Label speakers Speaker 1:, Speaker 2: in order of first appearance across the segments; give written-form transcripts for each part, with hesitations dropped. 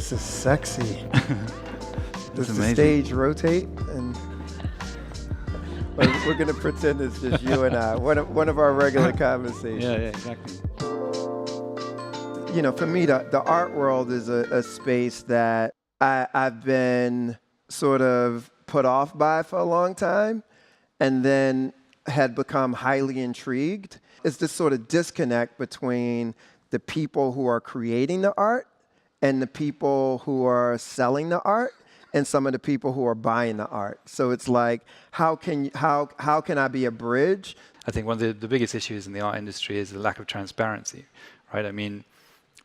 Speaker 1: this is sexy. Does the
Speaker 2: amazing.
Speaker 1: stage rotate? And we're going to pretend it's just you and I, one of our regular conversations.
Speaker 2: Yeah, exactly.
Speaker 1: You know, for me, the art world is a space that I've been sort of put off by for a long time, and then had become highly intrigued. It's this sort of disconnect between the people who are creating the art and the people who are selling the art and some of the people who are buying the art. So it's like, how can I be a bridge?
Speaker 2: I think one of the biggest issues in the art industry is the lack of transparency, right? I mean,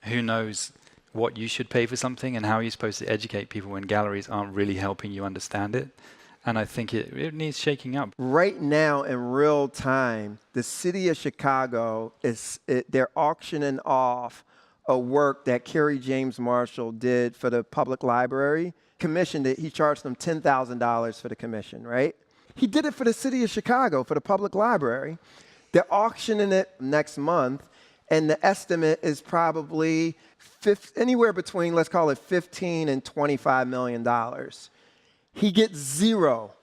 Speaker 2: who knows what you should pay for something and how you're supposed to educate people when galleries aren't really helping you understand it? And I think it needs shaking up.
Speaker 1: Right now, in real time, the city of Chicago, they're auctioning off a work that Kerry James Marshall did for the public library. Commissioned it. He charged them $10,000 for the commission, right? He did it for the city of Chicago, for the public library. They're auctioning it next month, and the estimate is probably anywhere between, let's call it $15 and $25 million. He gets zero.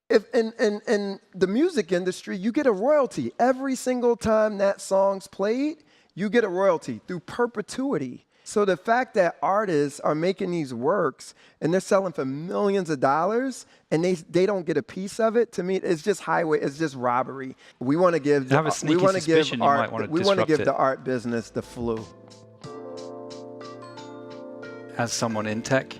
Speaker 1: If in the music industry, you get a royalty. Every single time that song's played, you get a royalty through perpetuity. So the fact that artists are making these works and they're selling for millions of dollars and they don't get a piece of it, to me, it's just it's just robbery. We want to give
Speaker 2: I have a sneaky suspicion you might want to
Speaker 1: we want to
Speaker 2: disrupt
Speaker 1: give the art business the flu.
Speaker 2: As someone in tech,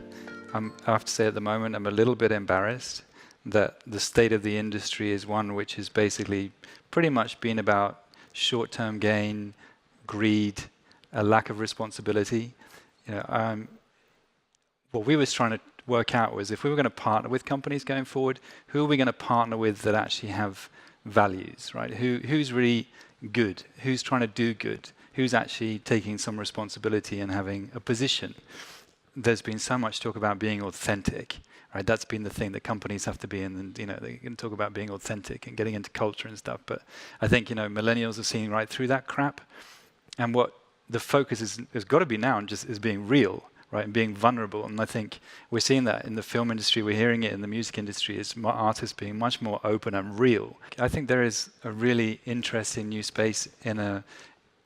Speaker 2: I have to say at the moment, I'm a little bit embarrassed that the state of the industry is one which has basically pretty much been about short-term gain, greed, a lack of responsibility. You know, what we was trying to work out was if we were going to partner with companies going forward, who are we going to partner with that actually have values, right? Who's really good? Who's trying to do good? Who's actually taking some responsibility and having a position? There's been so much talk about being authentic, right? That's been the thing that companies have to be in, and you know they can talk about being authentic and getting into culture and stuff. But I think millennials are seeing right through that crap, and what the focus has got to be now, and just is being real, right, and being vulnerable. And I think we're seeing that in the film industry. We're hearing it in the music industry. It's artists being much more open and real. I think there is a really interesting new space in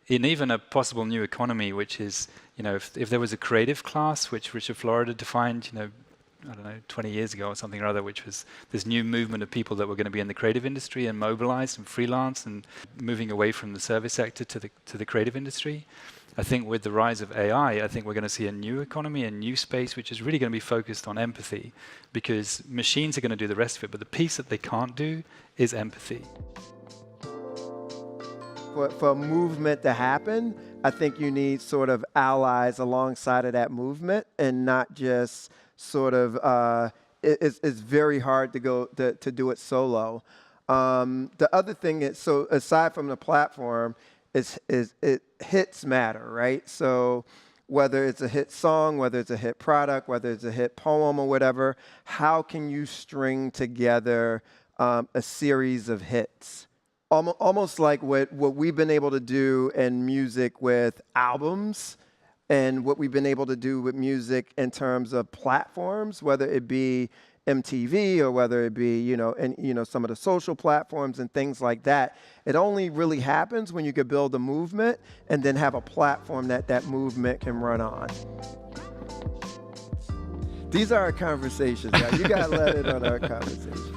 Speaker 2: even a possible new economy, which is, if there was a creative class, which Richard Florida defined, I don't know, 20 years ago or something or other, which was this new movement of people that were going to be in the creative industry and mobilized and freelance and moving away from the service sector to the creative industry. I think with the rise of AI, I think we're going to see a new economy, a new space, which is really going to be focused on empathy, because machines are going to do the rest of it, but the piece that they can't do is empathy.
Speaker 1: For a movement to happen, I think you need sort of allies alongside of that movement, and not just sort of, it's very hard to do it solo. The other thing is, so aside from the platform, is hits matter, right? So whether it's a hit song, whether it's a hit product, whether it's a hit poem or whatever, how can you string together a series of hits? Almost like what we've been able to do in music with albums, and what we've been able to do with music in terms of platforms, whether it be MTV or whether it be, some of the social platforms and things like that. It only really happens when you can build a movement and then have a platform that movement can run on. These are our conversations, guys. You got to let in on our conversations.